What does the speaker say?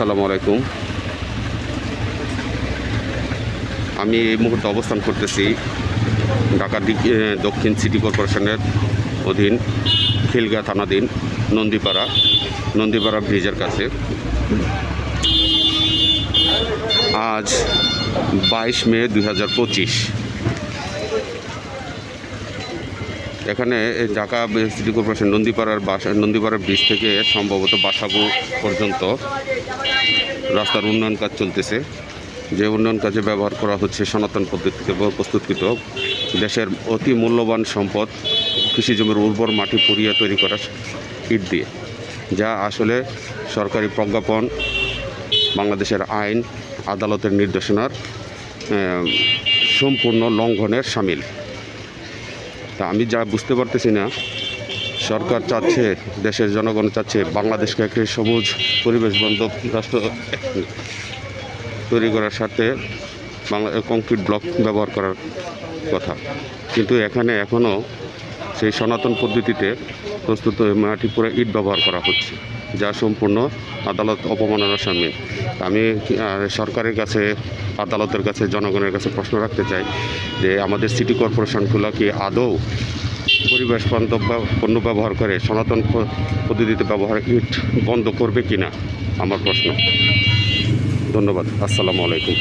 আসসালামু আলাইকুম। আমি এই মুহূর্তে অবস্থান করতেছি ঢাকা দক্ষিণ সিটি কর্পোরেশনের অধীন খিলগাঁও থানাধীন নন্দীপাড়া ব্রিজের কাছে। আজ 22 মে 2025। এখানে ঢাকা সিটি কর্পোরেশন নন্দীপাড়ার ব্রিজ থেকে সম্ভবত বাসাবো পর্যন্ত রাস্তার উন্নয়ন কাজ চলতেছে। যে উন্নয়ন কাজে ব্যবহার করা হচ্ছে সনাতন পদ্ধতিতে প্রস্তুতকৃত দেশের অতি মূল্যবান সম্পদ কৃষি জমির উর্বর মাটি পুড়িয়ে তৈরি করা ইট দিয়ে, যা আসলে সরকারি প্রজ্ঞাপন, বাংলাদেশের আইন, আদালতের নির্দেশনার সম্পূর্ণ লঙ্ঘনের শামিল। তা আমি যা বুঝতে পারতেছি না, সরকার চাচ্ছে, দেশের জনগণ চাচ্ছে বাংলাদেশকে একটি সবুজ পরিবেশ বান্ধব রাষ্ট্র তৈরি করার স্বার্থে কংক্রিট ব্লক ব্যবহার করার কথা, কিন্তু এখানে এখনও সেই সনাতন পদ্ধতিতে প্রস্তুত মাটি পুরো ইট ব্যবহার করা হচ্ছে, যা সম্পূর্ণ আদালত অবমাননার সামিল। আমি সরকারের কাছে, আদালতের কাছে, জনগণের কাছে প্রশ্ন রাখতে চাই যে আমাদের সিটি কর্পোরেশনগুলো কি আদৌ পরিবেশ বান্ধব পণ্য ব্যবহার করে সনাতন পদ্ধতিতে ব্যবহার ইট বন্ধ করবে কি না, আমার প্রশ্ন। ধন্যবাদ। আসসালামু আলাইকুম।